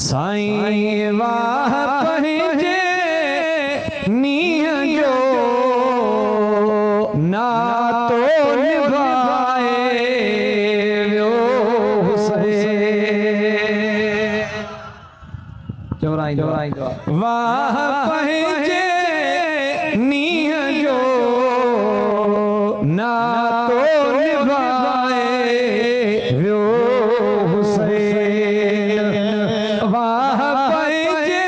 साईं वाह पंहिंजे नीह जो नातो निभाए वियो हुसैन। वाह पंहिंजे नीह जो नातो निभाए वियो हुसैन। वाह पंहिंजे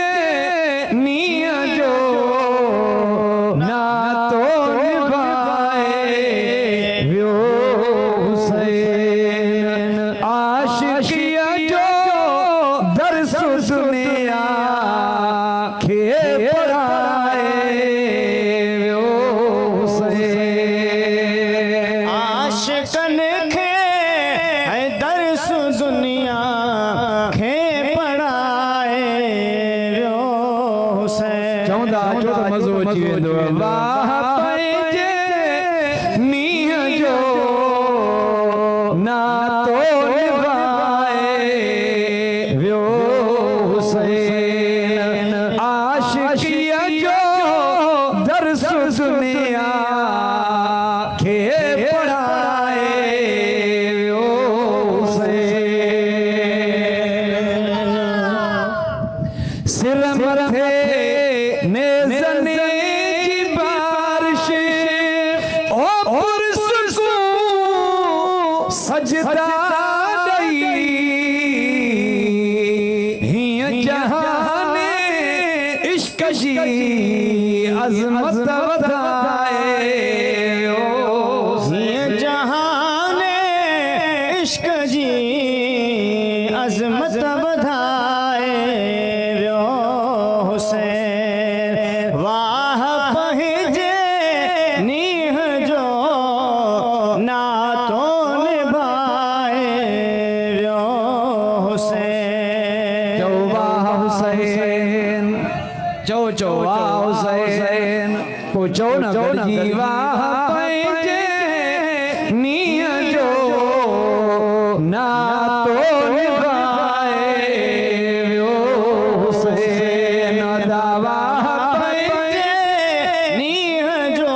नीह जो नातो निभाए वियो हुसैन। आशिक़ीअ जो दर्स दुनिया खे पढ़ाए वियो हुसैन। आशिक़न खे दर्स दुनिया खे पढ़ाए वियो हुसैन। चवंदा जो मज़ो अची वेंदो। वाह पंहिंजे नीह जो नातो निभाए वियो हुसैन। आशिक़ीअ जो दर्स दुनिया खे पढ़ाए वियो हुसैन। सिर मथे नेज़नि जी बारिश ओ पुरसुकून सजदा ॾेई हीअं जहाने इश्क जी अज़मत वधाए वियो। हीअं जहाने इश्क जी अज़मत वधाए वियो हुसैन। वाह पंहिंजे नीह जो नातो निभाए वियो हुसैन। चओ वाह हुसैन, चओ वाह हुसैन। को चओ न गॾिजी वाह पंहिंजे नीह जो नातो निभाए वियो हुसैन। वाह पंहिंजे नीह जो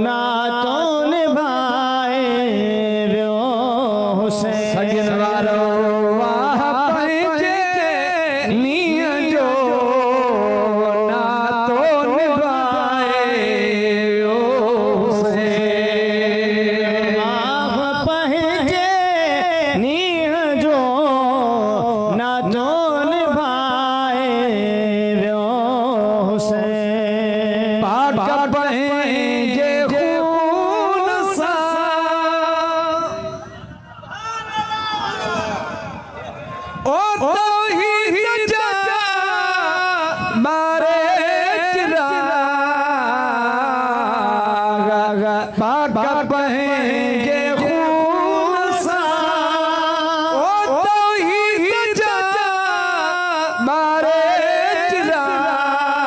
नातो निभाए वियो हुसैन। सजन वारो वाह पंहिंजे नीह जो नातो निभाए वियो हुसैन। वाह पंहिंजे नीह जो नातो निभाए वियो हुसैन। पाक पंहिंजे खून सां ओ तौहीद जा मारे चिराग। पाक पंहिंजे खून सां ओ तौहीद जा मारे चिराग।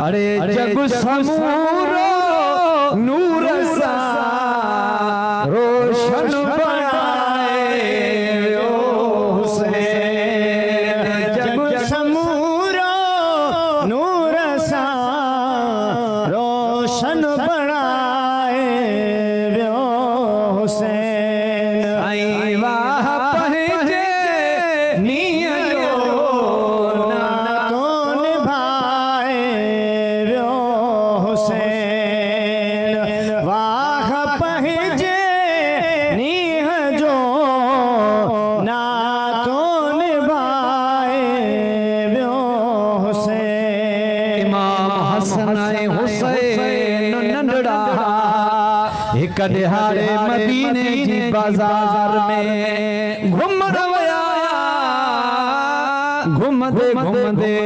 अरे जग समूरो नूर सां रोशन बनाए वियो हुसैन। जग समूरो नूर सां रोशन बणाए वियो हुसैन। आई वाह पंहिंजे नीह जो नातो निभाए वियो हुसैन। वाह पंहिंजे नीह जो नातो निभाए वियो हुसैन। इमाम हसन ऐं हुसैन नंढड़ा हिक ॾिहाड़े मदीने जी बाज़ार में घुमण विया। घुमंदे घुमंदे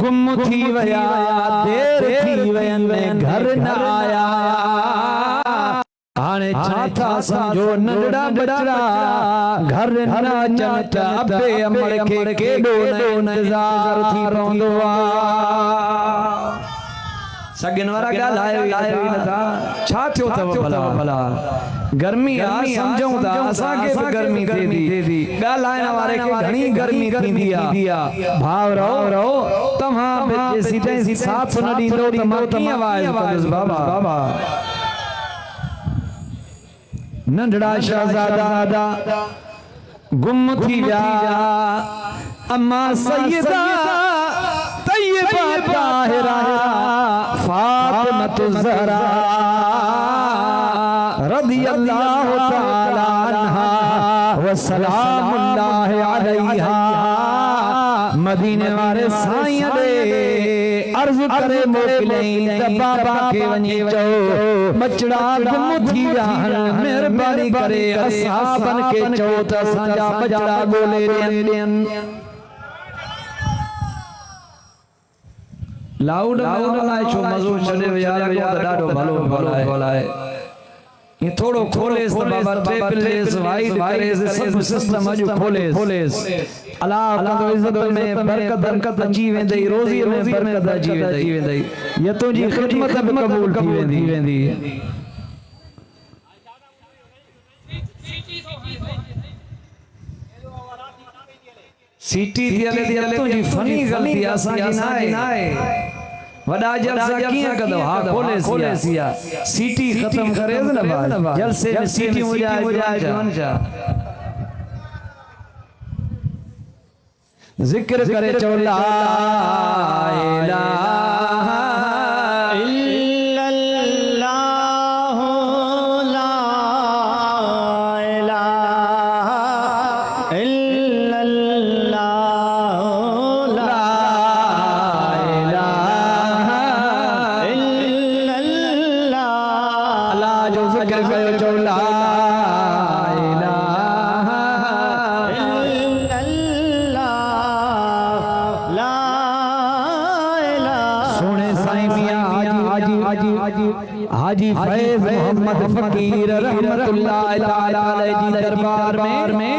गुम थी विया। देर थी वयनि घर न आया। हाणे छा था सम्झो नंढड़ा बच्चा घर न अचनि त अबे अमड़ खे केॾो न इंतज़ार थी पवंदो आहे। सगन वारा ॻाल्हायो ई नथा। छा थियो अथव भला भला गर्मी आ समझूं था असा के भी गर्मी थी थी गालायण वाले के घणी गर्मी थींदी आ भाव रहो तमा जैसी तैसी साथ न दींदो त मां की आवाज कंदुसि बाबा नंढड़ा शहजादा गुम थी विया अम्मा सैयदा तैयबा ताहिरा फातिमत ज़हरा रज़ियल्लाहु तआला अन्हा व सलामुल्लाहि अलैहा मदीने वाले साईं दे अर्ज करे मोकलई त बाबा के वनी चो बचड़ा गुम थी विया मेहरबानी करे असहाबन के चो त असांजा बचड़ा ॻोल्हे ॾियनि लाउड लाए छो मज़ो छॾे यार ॾाढो भलो आहे ये थोड़ो खोलेस त बाबा टेबलेस वाइड करेस सब सिस्टम अजु खोलेस अल्लाह कंदो इज्जत में बरकत अची वेंदई रोज़ी में बरकत अची वेंदई ये तुंहिंजी खिदमत बि क़बूल थी वेंदी सीटी थी हले तुंहिंजी फनी ग़लती असांजी नाहे वडा जलसा किया कदो हा खोलेसिया सीटी खत्म करे न बा जलसे में सीटी हो जाए जा जिक्र करे चो ला इलाहा इल्लल्लाह ला इलाहा इल्लल्लाह ला हाजी फैज मोहम्मद फकीर रहमतुल्लाह तआला अलैहि दरबार में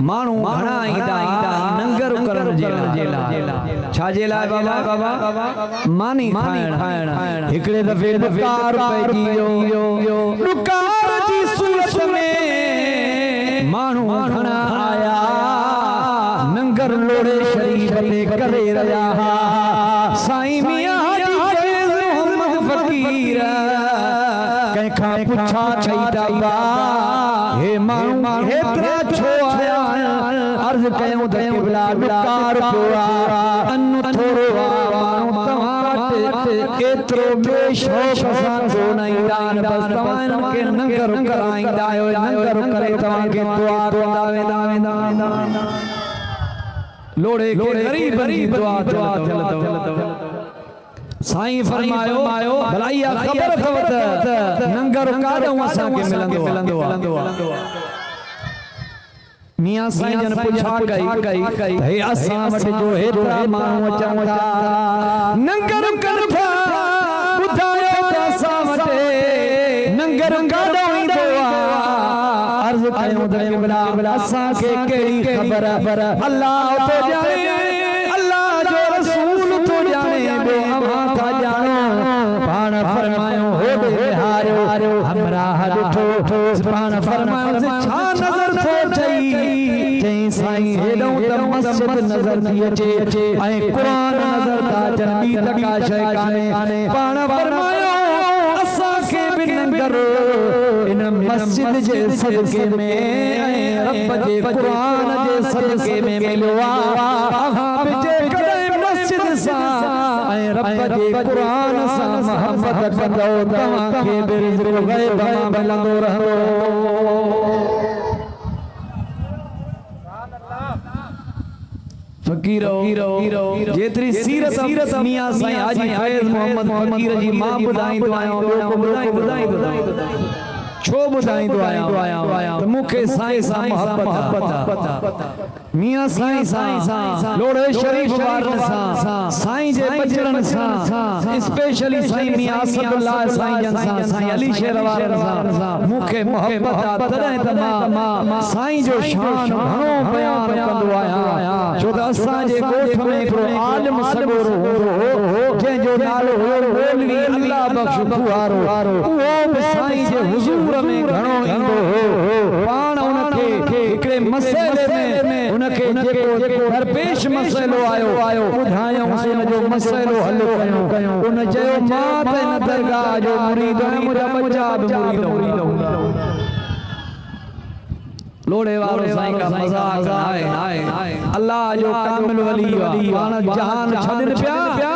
मानू घणा ईंदा नंगर करण जेला छाजे लाइ बाबा मानी खाइण हिकड़े दफे दुकार पइजी वियो दुकार जी सूरत में मानू घणा आया नंगर लोड़े शरीफ ते करे रहिया साईं मियां कंखा पुछा छईदा बा हे माण्हू हेतरा छो आया अर्ज कयूं त क़िबला दुकार पियो अन थोरो माण्हू तव्हां वटि एतिरो बेशौक़ सां छो न ईंदा आहिनि बस तव्हां खे नंगर कराईंदा आहियो नंगर करे तव्हां खे दुआ कंदा वेंदा लोड़े खे ग़रीब दुआ थियल साईं फरमायो भलाई खबर अथव त नंगर काॾों असांखे मिलंदो मियां साईं जन पुछा कई हे असां वटि जो हेतिरा माण्हू अचनि था नंगर कनि था ॿुधायो त असां वटि नंगर काॾों ईंदो आहे अर्ज़ कयूं त क़िबला असांखे कहिड़ी ख़बर अल्लाह तो ॼाणे अल्लाह जो रसूल तो ॼाणे पाण फरमायो होॾे हारियो हमरा ॾिठो पाण फरमायो छा नज़र थो चई चई साईं हेॾो त मस्जिद नज़र थी अचे ऐं क़ुरान नज़र था अचनि ॿी तका शइ कान्हे पाण फरमायो असांखे बि नंगर इन मस्जिद जे सदके में ऐं रब जे क़ुरान जे सदके में मिलियो आहे जेकॾहिं मस्जिद सां ऐं रब जे क़ुरान सां मोहब्बत कंदो तव्हांखे बि रिज़्क़ ग़ैब मां मिलंदो रहंदो फकीरो जेतिरी सीरत मियां साईं हाजी फैज़ मोहम्मद फकीर जी मां ॿुधाईंदो आहियां छो ॿुधाईंदो आहियां त मूंखे साईं सां मोहब्बत मियां साईं सां लोड़े शरीफ वारनि सां साईं जे बचड़नि सां स्पेशली साईं मियां असदुल्लाह साईं जन सां साईं अली शेर वारनि सां मूंखे मोहब्बत तॾहिं त मां साईं जो शान घणो बयान कंदो आहियां छो जो त असांजे ॻोठ में हिकिड़ो आलिम सॻोरो हो जंहिंजो नालो हुयो मौलवी अल्लाह बख्श फुआरो उहो बि साईं जे हुज़ूर में घणो ईंदो हो पाण उनखे हिकिड़े मसइले में उनखे जेको दरपेश मसइलो आयो ॿुधायूंसि उनजो मसइलो हल कयूं उन चयो मां त हिन दरगाह जो मुरीद आहियां मुंहिंजा बच्चा बि मुरीद हूंदा लोड़े वारो साईं का मजाक आहे अल्लाह जो कामिल वली पाण जहान छॾनि पिया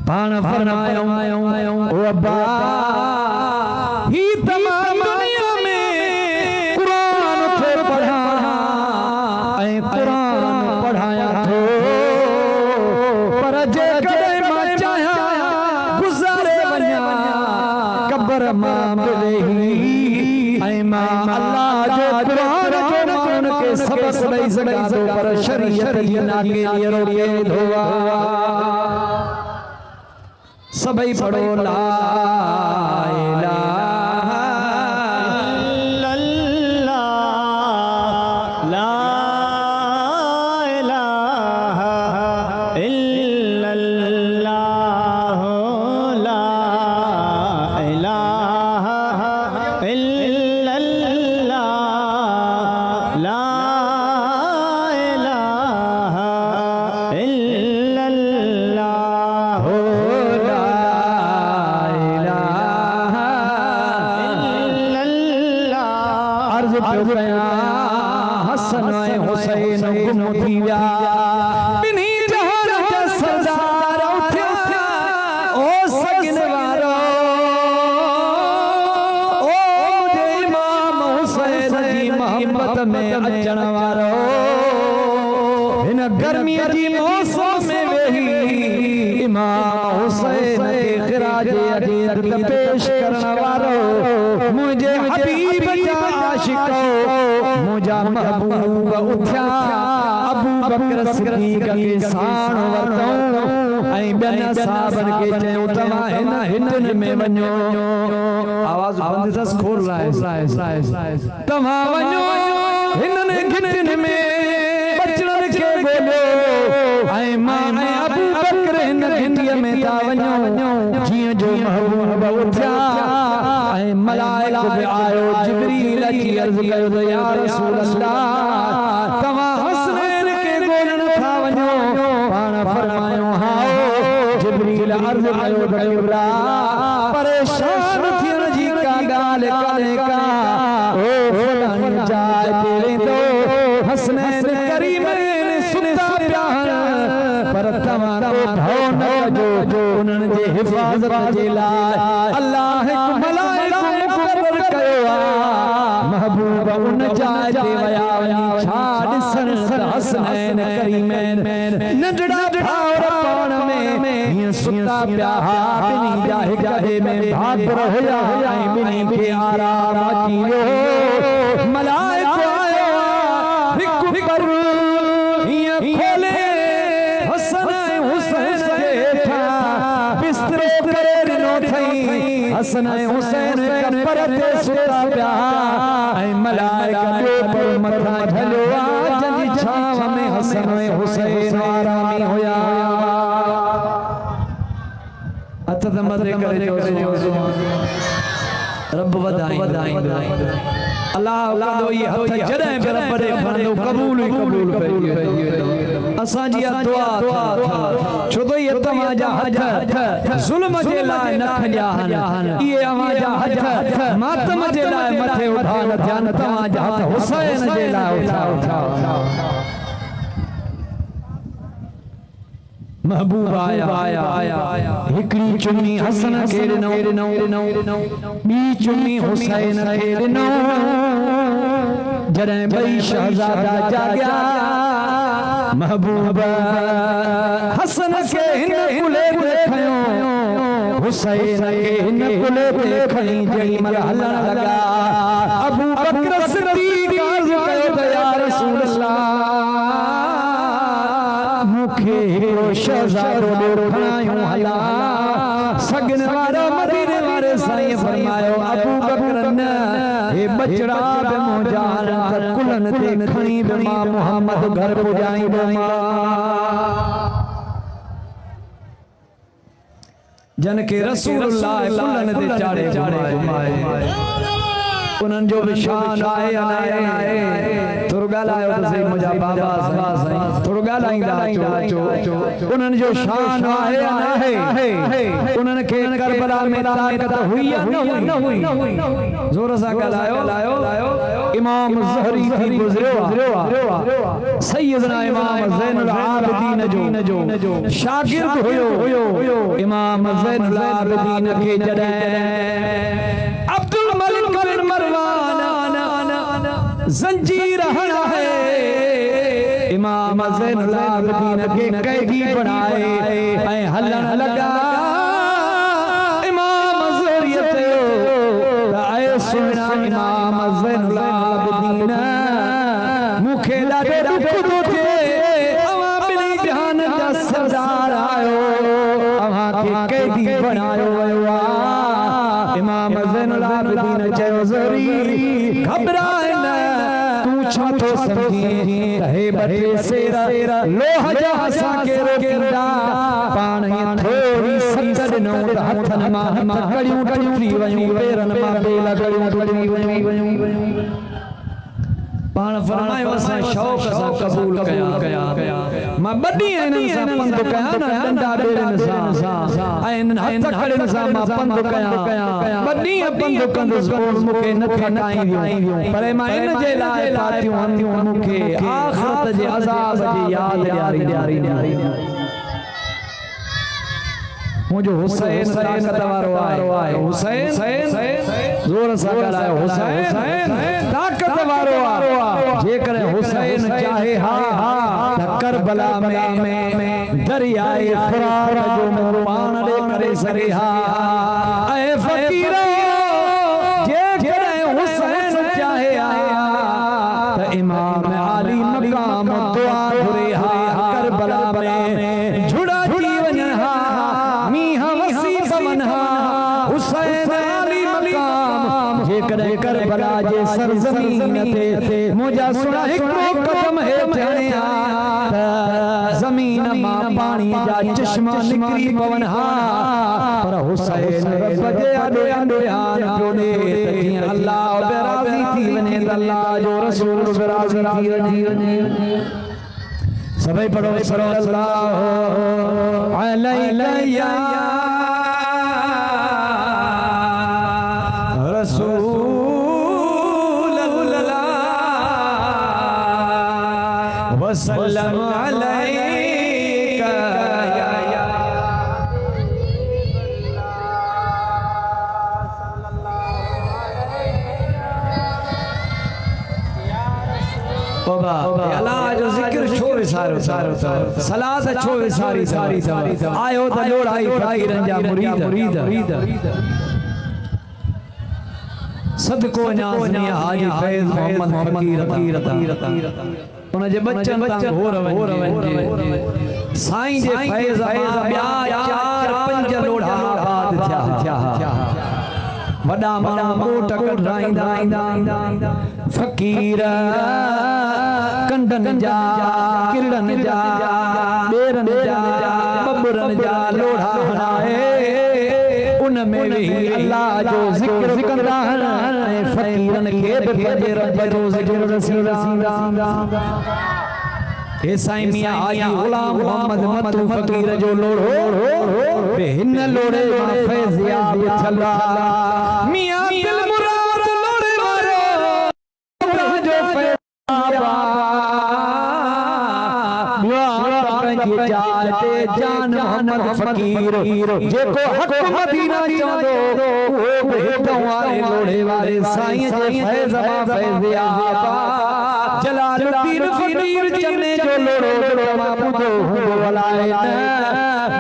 पाण फरमायूं ओ अब्बा ही तमाम दुनिया में कुरान थे पढ़ा ऐं कुरान पढ़ाया थो पर जे कॾहिं मां चाहियां गुज़ारे वञा क़ब्र मां वेही ऐं मां अल्लाह जो कुरान जो माण्हुनि खे सबक़ ॾेई सघां थो पर शरीयत जी नाके लिए रोके धोआ सभई पढ़ो ला इलाहा इल्लल्लाह ला इलाहा इल्लल्लाह ला इलाहा इल्लल्लाह ला इलाहा इल्लल्लाह हसन ऐं हुसैन गुम थी विया बिनी जहान जा सरदार उथिया ओ सगिन वारो ओ मुंहिंजे इमाम हुसैन जी मोहब्बत में अचण वारो हिन गर्मीअ जी मौसम में वेही इमाम हुसैन खे ख़िराज अक़ीदत पेश करण वारो मुंहिंजे हबीब जा आशिक़ो मुझा महबूब उठा अबू बकर सिद्दीक़ के साण वरतो ऐं ॿियनि साहबनि खे चयो तव्हां हिन में वञो आवाज़ बंदि अथसि खोल तव्हां वञो हिननि घिटियुनि में बचड़नि खे ॻोल्हियो ऐं मां ऐं अबू बकर हिन घिटीअ में था वञो जीअं जो महबूब उथिया ऐं मलाइक बि आयो जिब्रील अची अर्ज़ कयो त या रसूल अल्लाह तव्हां हसनैन खे ॻोल्हण था वञो पाण फरमायो हा जिब्रील अर्ज़ कयो त क़िबला परेशान थियण जी का ॻाल्हि कान्हे का ओ फलाणी जाइ ते वेंदो हसनैन करीमैन सुता पिया पर तव्हां को भउ न कजो उन्हनि जे हिफ़ाज़त जे लाइ अल्लाह हिकु मलाइक मुक़रर कयो महबूब उन जाइ ते विया वञी छा ॾिसण त हसनैन करीमैन नंढड़ा भाउर पाण में हीअं सुता पिया ॿिन्ही जा हिकड़े में भाकुर हुया ऐं ॿिन्ही खे आराम अची वियो मलाइक आयो हिकु पर हीअं खोले हसन ऐं हुसैन जे हेठां बिस्तरो करे ॾिनो अथई हसन ऐं हुसैन कपर ते सुता पिया ऐं मलाइक ॿियो पर मथां झलियो जंहिंजी छांव में हसन ऐं हुसैन आरामी हुया हथ त मथे करे रब वधाई अल्लाह कंदो ये हथ जॾहिं बि रब ॾे खणंदो क़बूल ई क़बूल पइजी असांजी दुआ छो त इहे तव्हांजा हथ ज़ुल्म जे लाइ न खंजा आहिनि इहे अव्हांजा हथ मातम जे लाइ मथे उठा न थिया न तव्हांजा हथ हुसैन जे लाइ उठा महबूब आया हिकड़ी चुन्नी हसन खे ॾिनो ॿी चुन्नी हुसैन खे ॾिनो जॾहिं ॿई शहज़ादा जाॻिया महबूब हसन खे हिन कुले ते खयो हुसैन खे हिन कुले ते खणी जेॾी महिल हलण लॻा अबू बकर सिद्दीक़ अर्ज़ कयो त या रसूल अल्लाह मूंखे हिकिड़ो शहज़ादो खणायूं हला सगन वारो मदीने वारे साईं फरमायो अबू बकर न हे बचड़ा बि मुंहिंजा त कुलन ते खणी बि मां मोहम्मद घर पुॼाईंदो जन के रसूलुल्लाह कुलन ते चाड़े घुमाए उन्हनि जो भी शान आहे अनाए थोरो ॻाल्हायो त सही मुंहिंजा बाबा साईं थोरो ॻाल्हाईंदा अचो उन्हनि जो शान आहे अनाए उन्हनि खे करबला में ताक़त हुई या न हुई ज़ोर सां ॻाल्हायो इमाम ज़हरी थी गुज़रियो सैयदना इमाम ज़ैनुल आबिदीन जो शागिर्द हुयो इमाम ज़ैनुल आबिदीन खे जॾहिं अब्दुल मलिक बिन मरवान जंजीर हणा है इमाम ज़ैनुल आबिदीन के कैदी बनाए ऐं हलण लगा इमाम ज़हरीयत ऐ सुना इमाम ज़ैनुल आबिदीन मूंखे ॾाढो दुख थो थिए अवां ॿिनी जहान जा सरदार आयो अवां खे कैदी बनायो वियो आहे इमाम ज़ैनुल आबिदीन चयो ज़हरी घबराए न तू छा थो समझी हे बटे सेर लोह जा असांखे रोकींदा पाण थोरी सत ॾिनो त हथनि मां कड़ियूं टुटी वयूं पेरनि मां बेल टुटी वयूं पाण फरमायो असां शौक़ सां कबूल कया मां ॿ ॾींहं इन्हनि सां पंधु कया न डंडा ॿेड़ियुनि सां ऐं इन्हनि हथ खड़ियुनि सां मां पंधु कया ॿ ॾींहं पंधु कंदुसि मूंखे न खटाईंदियूं पर मां इन जे लाइ पातियूं हंदियूं मूंखे आख़िरत जे अज़ाब जी यादि ॾियारी मुझो हुसैन ताकत वारो आहे हुसैन जोर सां ॻाल्हायो हुसैन ताकत वारो आहे जेकर हुसैन चाहे हा त करबला में दरियाए फुरात जो मुंहुं पाण ॾे करे सघे हा ऐं फ़क़ीर जेकर हुसैन चाहे हा त इमाम आली मक़ाम दुआ घुरे हा करबला में झुड़ा थी वञनि हा हुसैन आली मक़ाम जेकर करबला जे सरज़मीन ते मुंहिंजा सुना हिकिड़ो कदम हेठि हणिया त ज़मीन मां पाणी जा चश्मा निकिरी पवनि हा पर हुसैन रब जे आॾो ध्यान पियो ॾे त कीअं अल्लाह बि राज़ी थी वञे त अल्लाह जो रसूल बि राज़ी थी वञे सभई पढ़ो सल्लल्लाहु अलैहि वसल्लम अलैका अल्लाह जो जिक्र छो विसारो सलात छो विसारी आयो त लोड़ाई फ़क़ीरनि जा मुरीद सदको न्याज़नी हाजी फैज़ मोहम्मद फ़क़ीर उन जे बच्चन तां घोर वञे साईं जे फैज़ मां ॿिया 4-5 लोढ़ा आबाद थिया वॾा माण्हू ॿोट कढाईंदा फ़क़ीर कंडनि जा किरड़नि जा ॿेरनि जा बबरनि जा लोढ़ा हणाए उन में वेही अल्लाह जो ज़िक्र कंदा ऐं फ़क़ीरनि खे बि पंहिंजे रब जो ज़िक्र रसींदा हे साईं मियां हाजी गुलाम मोहम्मद मत्तू फ़क़ीर जो लोढ़ो हिन लोढ़े मां फैज़याब थियला मियां दिल मुराद लोढ़े वारो जो पंहिंजी जान ते जान मोहम्मद फ़क़ीर जेको हक़ मदीना चवंदो उहो बि हितां वारे लोढ़े वारे साईं जे फैज़ मां फैज़याब जलालुद्दीन फ़क़ीर चने जो लोढ़ो मां ॿुधो हूंदो अलाए न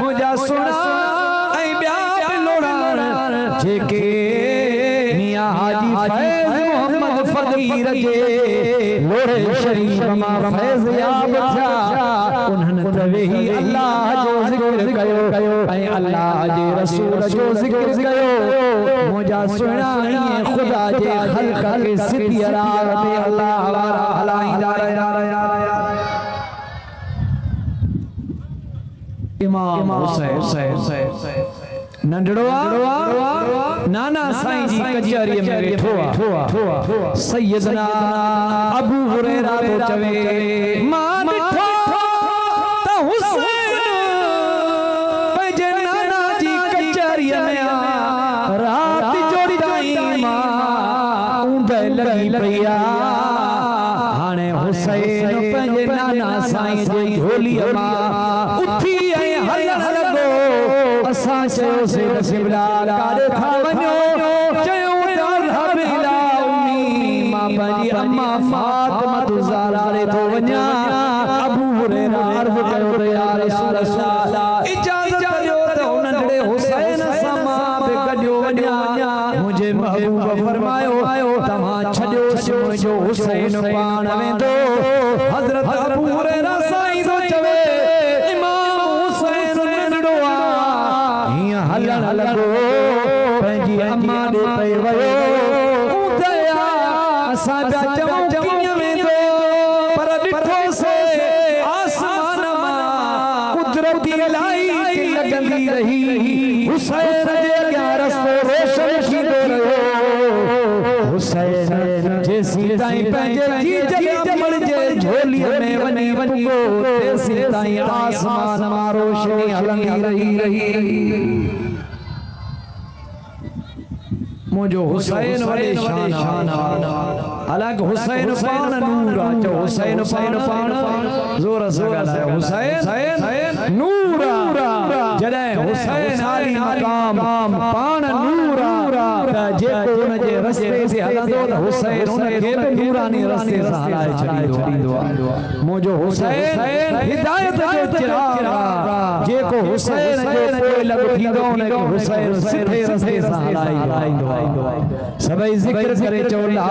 मुंहिंजा सुना ऐं ॿिया बि लोढ़ा जेके मियां हाजी फैज़ मोहम्मद फ़क़ीर जे लोड़े शरीफ मां फैज़ याब थिया उन्हनि तवे ही अल्लाह जो ज़िक्र कयो ऐं अल्लाह जे रसूल जो ज़िक्र कयो मुंहिंजा सुहिणा ईअं ख़ुदा जे ख़ल्क़ खे सिधी राह ते अल्लाह वारा हलाईंदा रहिया इमाम हुसैन नंढड़ो नाना साईं जी कचहरीअ में वेठो सैयदना अबू हुरैरा तो चवे मां ॾिठो त हुसैन पंहिंजे नाना जी कचहरीअ में रात जो ताईं मां ऊंद लगी पई हाणे हुसैन पंहिंजे नाना साईं जे झोलीअ मां उथी ऐं हलण लॻो असां चयोसीं त क़िबला काॾे था वञो चयो इज़हाब इला उम्मी मां पंहिंजी अम्मा फातिमा ज़हरा ॾे थो वञा अबू हुरैरा अर्ज़ कयो त या रसूल अल्लाह इजाज़त ॾियो त हुन नंढड़े हुसैन सां मां बि गॾियो वञा मुंहिंजे महबूब फरमायो तव्हां छॾियोसि मुंहिंजो हुसैन पाण वेंदो हज़रत अबू हुरैरा साईं थो चवे इमाम हुसैन नंढड़ो हीअं हलण लॻो पंहिंजी अम्मा ॾे पई वियो ऊंदया असां पिया चऊं कीअं वेंदो पर ॾिठोसीं आसमान मां कुदरती इलाही लॻंदी रही हुसैन जे अॻियां रस्तो रोशन थींदो रहियो हुसैन जेसीं ताईं पंहिंजे जीज जे अमल जे झोलीअ में वञी पुॻो तेसीं ताईं आसमान मां रोशनी हलंदी रही मुझो हुसैन वॾे शान हालांकि हुसैन पाण नूर आहे चओ हुसैन पाण ज़ोर सां ॻाल्हायो हुसैन नूर आहे जॾहिं हुसैन आली मक़ाम पाण नूर आहे त जेको उन जे रस्ते ते हलंदो त हुसैन उन खे बि नूरानी रस्ते सां हलाए छॾींदो आहे मुंहिंजो हुसैन हिदायत जो चिराग आहे जेको हुसैन जो पोइ लॻ थींदो उन खे हुसैन सिधे रस्ते सां हलाईंदो सभई ज़िक्र करे चओ ला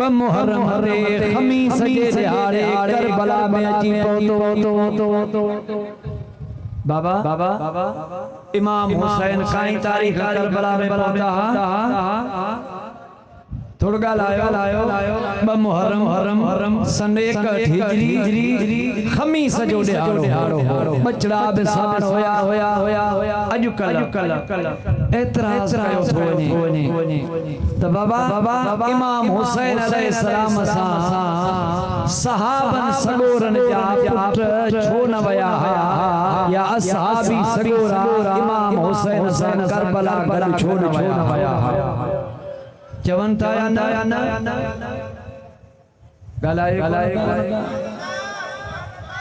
मुहर्रम रे खमीस जे दिहाड़े करबला में अची पहुतो बाबा इमाम हुसैन काई तारीख़ करबला में पहुता थोड़ो ॻाल्हायो ब मुहर्रम सन 1 हिजरी खमीस जो दिहाड़ो बचड़ा बि साण होया अॼुकल्ह एतिराज़ कयो थो वञे त बाबा इमाम हुसैन अलैहिस्सलाम सां सहाबन सगोरन जा पुट छो न वया या असहाबी सगोरा इमाम हुसैन सां करबला गॾु छो न वया चवन था या न ॻाल्हायो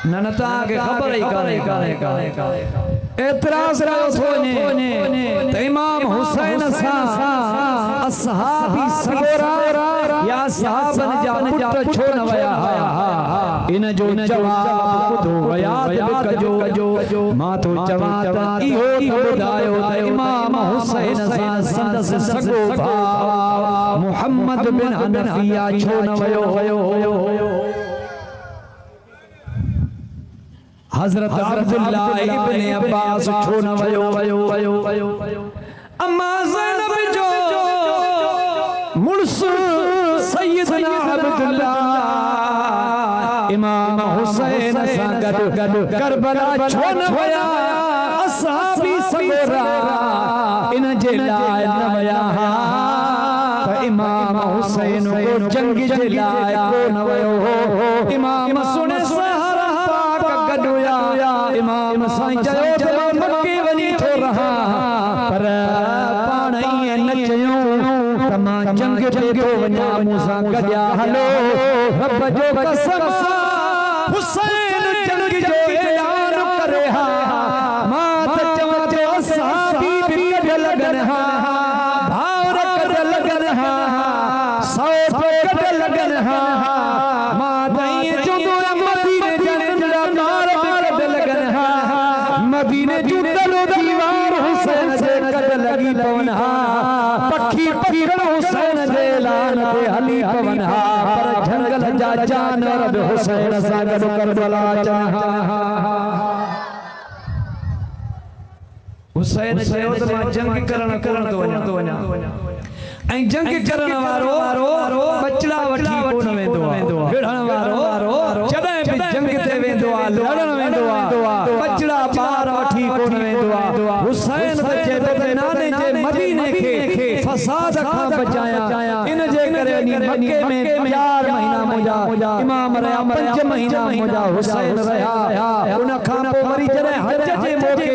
न तव्हांखे ख़बर ई कान्हे एतिराज़ रहियो थो वञे त इमाम हुसैन सां असहाबी सगोरा या सहाबन जा पुट छो न वया इन जो जवाब ॿुधो याद कजो मां तो चवां त इहो ॿुधायो त इमाम हुसैन सां संदसि सगो भाउ मुहम्मद बिन हनफिया छो न वयो हजरत अब्दुल्ला इब्न अब्बास छो न वयो अम्मा ज़ैनब जो मुर्स सैयदना अब्दुल्ला इमाम हुसैन सां गॾु करबला छो न विया असहाबी सगोरा इन जे लाइ न विया त इमाम हुसैन को जंग जे लाइ कोन वियो इमाम सुने सहारा पाक गॾु हुया इमाम साईं चयो त मां मके वञी थो रहा पर पाण ईअं न चयूं त मां जंग ते थो वञा मूंसां गॾिया हलो रब जो कसम हुसैन जंग जो ऐलान करे हा मां त चवां थो असहाबी बि कढ लगन हा भाउर कढ लगन हा सौफ कढ लगन हा मां त ईअं चवंदो मदीने जा नंढड़ा ॿार बि कढ लगन हा मदीने जूं तलो दीवार हुसैन जे कढ लगी पवन हा पखी पकड़ हुसैन जे ऐलान ते हली पवन हा पर जंगल जा जानवर बि हुसैन सां गॾु करबला अचनि हा हुसैन चयो त मां जंग करण थो वञा ऐं जंग करण वारो बचड़ा वठी कोन वेंदो विढ़ण वारो जॾहिं बि जंग ते वेंदो आहे लड़ण वेंदो आहे बचड़ा ॿार वठी कोन वेंदो आहे हुसैन त चए त नाने जे मदीने खे फसाद खां बचाया इन जे करे मक्के में 4 महीना मुंहिंजा इमाम रहिया 5 महीना मुंहिंजा हुसैन रहिया उन खां पोइ वरी जॾहिं हज जे मौके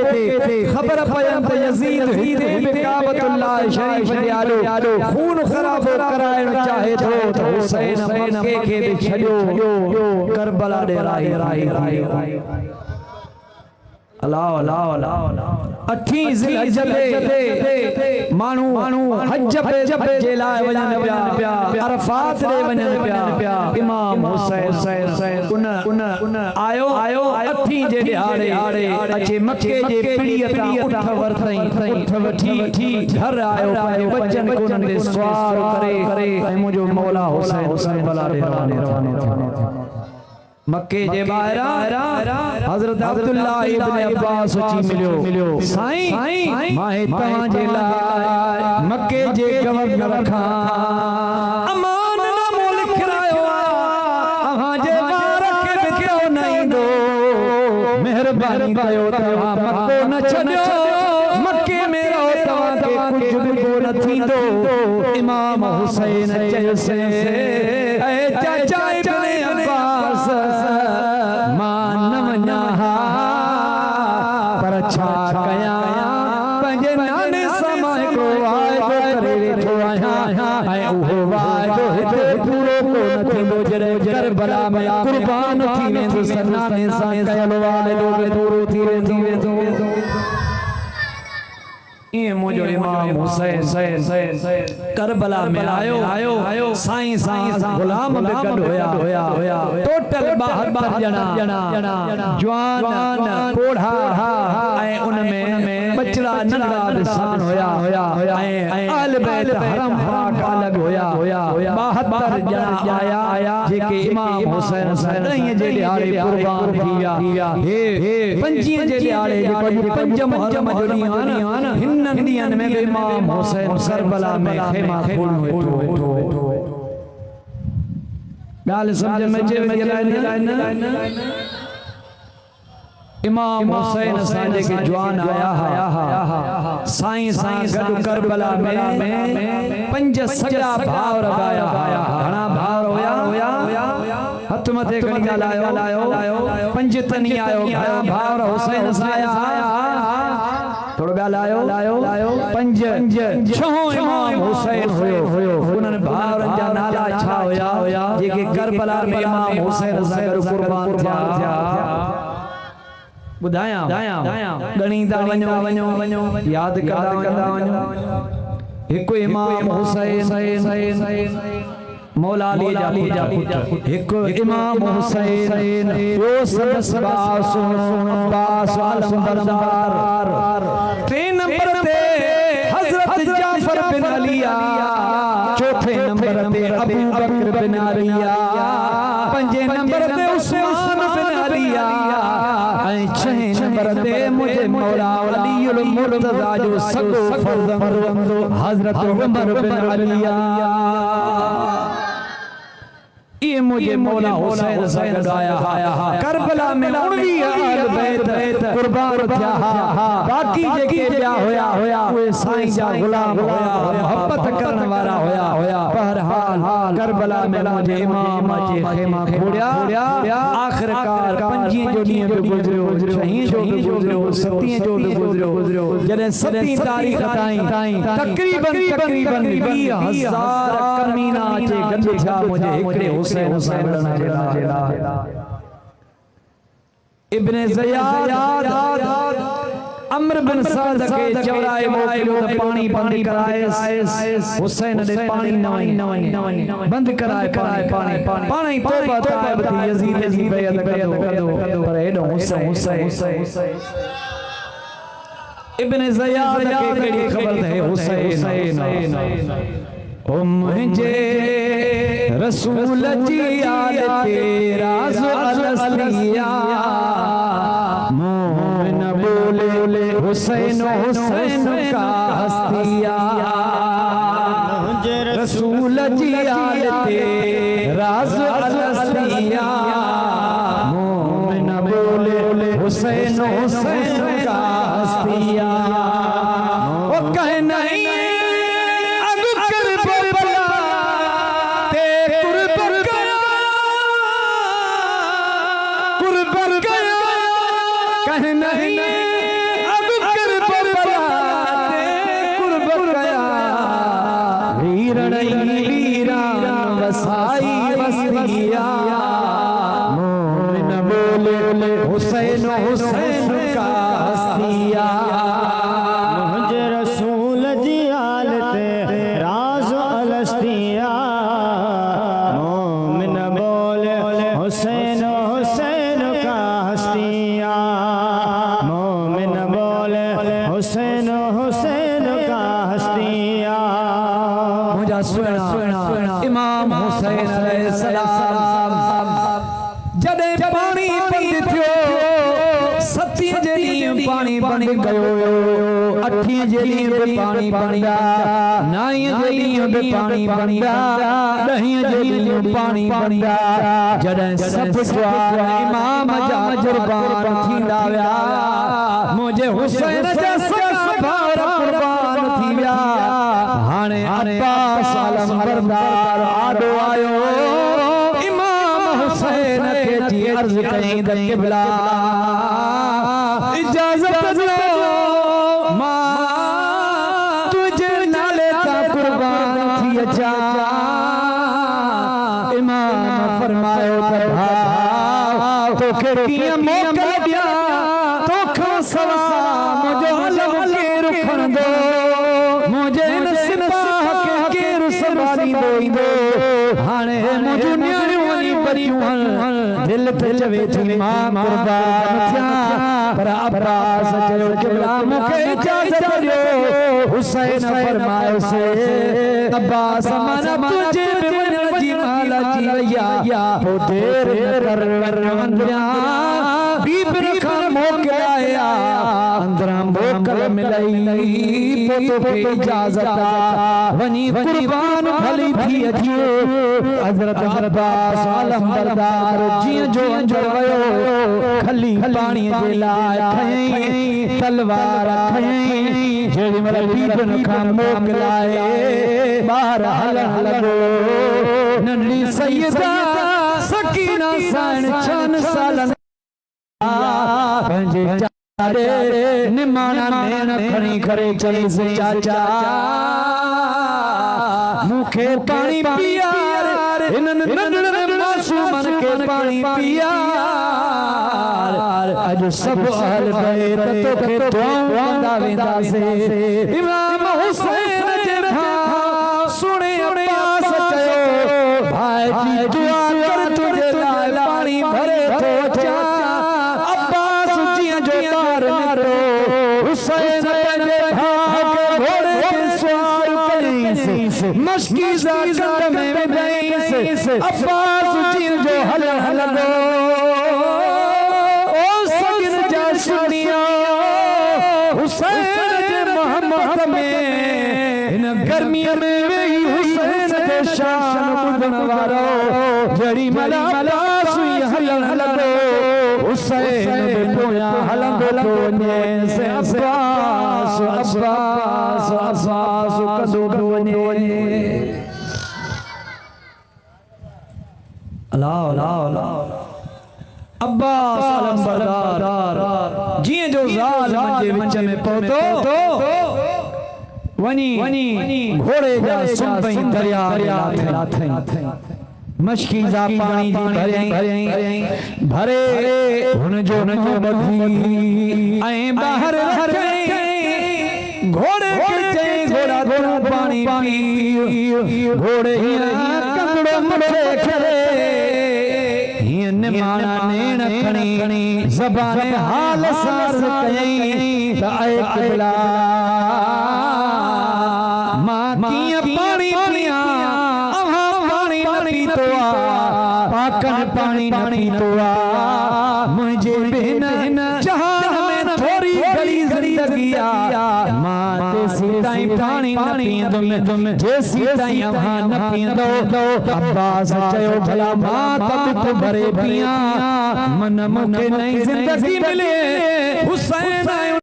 ते ख़बर पयनि त यज़ीद काबतुल्लाह शरीफ जे आलो खून ख़राब कराइण चाहे थो त हुसैन मक्के खे बि छॾियो करबला ॾे राही अल्लाह अल्लाह अल्लाह 8 ज़िलहज ते माण्हू हज पे जे लाइ वञनि पिया अरफात ॾे वञनि पिया इमाम हुसैन उन आयो 8 जे ॾियारे अचे मक्के जे पीढ़ीअ तां उठ वरतई उठ वठी घर आयो पंहिंजे बचन कोन ते सवार करे ऐं मुंहिंजो मौला हुसैन बला ॾे रवानो थियो मक्के जे ॿाहिरां हज़रत अब्दुल्लाह इब्न अब्बास अची मिलियो साईं मां तव्हां जे लाइ मक्के जे गवर्नर खां अमाननामो लिखायो अहां जे वार खे बि कयो न ईंदो महिरबानी कयो तव्हां मक्को न छॾियो मक्के में रहो तव्हां खे कुझु बि कोन थींदो इमाम हुसैन चयोसि ऐ चाचा इब्न अब्बास मां न वञा पर छा कयां पंहिंजे नाने सां मां हिकिड़ो वाइदो करे वेठो आहियां ऐं उहो वाइदो हिते पूरो कोन थींदो जॾहिं करबला में कुर्बान थी वेंदुसि नाने सां कयल वाइदो पूरो थी वेंदो ये मुझे इमाम हुसैन करबला में आयो साईं गुलाम भी गड होया टोटल 72 जना जवान कोढ़ा ऐ उनमें बचड़ा नंढा भी शान होया ऐ अहल बैत हरम पाक अलग होया 72 जना आया जेके इमाम हुसैन ॾहीं जे ॾियारे कुर्बान थिया हे 25 जे ॾियारे जेको 5 मुहर्रम जो ॾींहुं आहे न नंदियन में इमाम हुसैन करबला में खेमा खोल वेठो गाल समझ में जे इमाम हुसैन साजे के जवान आया साईं गड करबला में 5 सगा भावर गाया घणा भावर होया हथ मथे खणी लायो 5 तनी आयो घणा भावर हुसैन साया थोड़ो लायो 5 6 इमाम हुसैन हुयो उन्हनि भाउरनि जा नाला छा हुया जेके करबला में इमाम हुसैन सां कुर्बान थिया बुधाया गणींदा वञो याद करदा वञो हिकु इमाम हुसैन मौला अली जा पुट हिकु इमाम हुसैन ॿियो संदस अब्बास आलम बरदार 3 नंबर ते हजरत जाफर बिन अलिया 4थे नंबर ते अबू बकर बिन अलिया 5 नंबर ते उस्मान बिन अलिया ऐं 6 नंबर ते मुझे मौला अलीउल मुर्तज़ा जो सगो फर्ज़ंद हजरत उमर बिन अलिया ये मुझे मौला हुसैन से गवाया करबला में 19 आल बैत कुर्बान थिया बाकी जेके ब्या होया वे साईं जा गुलाम होया मोहब्बत करने वाला होया बहरहाल करबला में मुझे इमाम जे खेमा खोड़िया आखिरकार पंजी जो ॾींहं बि गुज़रियो शहीद जो बि गुज़रियो सतीं जो बि गुज़रियो जॾहिं सतीं तारीख़ ताईं तक़रीबन 20,000 कमीना जे गॾु थिया मुझे हिकिड़े हुसैन इब्ने ज़ियाद अम्र बिन साद के चौराहे मोकिलियो त पानी बंद कराए हुसैन दे पानी न वञे बंद कराए पानी पानी तौबा ताइब थी यजीद जी बैत कदो पर एडो हुसैन इब्ने ज़ियाद के केड़ी खबर है हुसैन ओ मुझे रसूल जी आल तेरा अलस्तिया मोमिन बोले हुसैन हुसैन का हस्तिया मुझे रसूल जी आल तेरा अलस्तिया मोमिन बोले हुसैन हुसैन का हस्तिया ओ कह नहीं हुसैन हुसैन का हस्तिया मुझे रसूल जी आल तेरा अलस्तिया मोमिन बोले हुसैन हुसैन का हस्तिया मोमिन बोले हुसैन हुसैन का हस्तिया मुझे सुना इमाम हुसैन अलैहिस्सलाम जदे पानी बंद थियो सतीं जे ॾींहुं पानी बंद कयो 8 जे ॾींहुं बि पानी बंदा 9 जे ॾींहुं बि पानी बंदा 10 जे ॾींहुं पानी बंदा जॾहिं सभु इमाम जा कुर्बान थींदा विया मुझे हुसैन जा सगा भाउर कुर्बान थी विया हाणे अब्बास आलम बरदार आडो आयो हुसैन के जी अर्ज कहीं द क़िबला इजाजत दो मां तुझे नाले का कुर्बान थी अचा इमाम फरमायो त भाव तोखे कीअं मोकल ॾियां तोखां सवा मुंहिंजो अलम केरु खणंदो मुंहिंजे हिन सिपाह खे केरु संभालींदो ईंदो हाणे मुंहिंजूं न्याणियूं दिल पे चवे थी मां कुर्बान थिया पर अब्बास चयो क़िबला मूंखे इजाज़त ॾियो हुसैन फरमायो से अब्बास मन तुझे बि वञण जी माल अची वई आहे पोइ देर कर वञा बीबी खां मोकिलाया अंदरां मोकल मिलई पोइ तोखे इजाज़त वञी कुर्बान भली थी अचो हज़रत अब्बास आलम बरदार जियां जो अंदर वयो खली पानी जे लाइ खयई तलवार खयई जेड़ी मल बीबन खां मोकिलाए ॿार हलण लॻो नंढी सैयदा सकीना साण 6 सालनि पंहिंजे चारे निमाणा नेण खणी करे चई से चाचा मूंखे पानी पियार इन्हनि नंढड़नि मासूमनि खे पानी पियार अॼु सभु अहल बैत तोखे दुआऊं कंदा वेंदासीं इमाम हुसैन जे भाउ सुणे अब्बास चयो भाई जी दुआ कर तुझे लाइ पानी भरे थो अचां अब्बास जियां जो ॿार निकितो हुसैन पंहिंजे भाउ खे घोड़े ते सवार कयईंसि मश्की जा गंड में विधईंसि अब्बास जियां जो हलण लॻो ओ सगिन जा सुनियो हुसैन जे मोहब्बत में हिन गर्मीअ में वेही हुसैन जे शान बुधन वारो जड़ी मला सुई हलन लगो हुसैन दे पोया हलंदो वने से अब्बास अब्बास अब्बास कदो वने अल्लाह अल्लाह अल्लाह अब्बास अलमबरदार जिए जो ज़ालिम जे विच में पहुतो वनी घोड़े जा सुनबई दरिया लाथई मशकी जा पानी दी भरे हुन जो बधी ऐं बाहर रखे घोड़े के चई घोड़ा घोड़ा पानी पी घोड़े कंगड़ो मथे खड़े निमाना नेण खणी ज़बान हाल सार कई त ऐ क़िबला मां कीअं पाणी पिया अव्हां पाणी न पीतो आ पाकन पाणी न पीतो आ मुंहिंजे बिन जहान में थोरी घड़ी ज़िंदगी आ मां तेसी ताईं पाणी न पींदुमि जेसी ताईं अव्हां न पींदो अब्बास चयो भला मां त बिठ भरे पिया मन मूंखे नई ज़िंदगी मिले हुसैन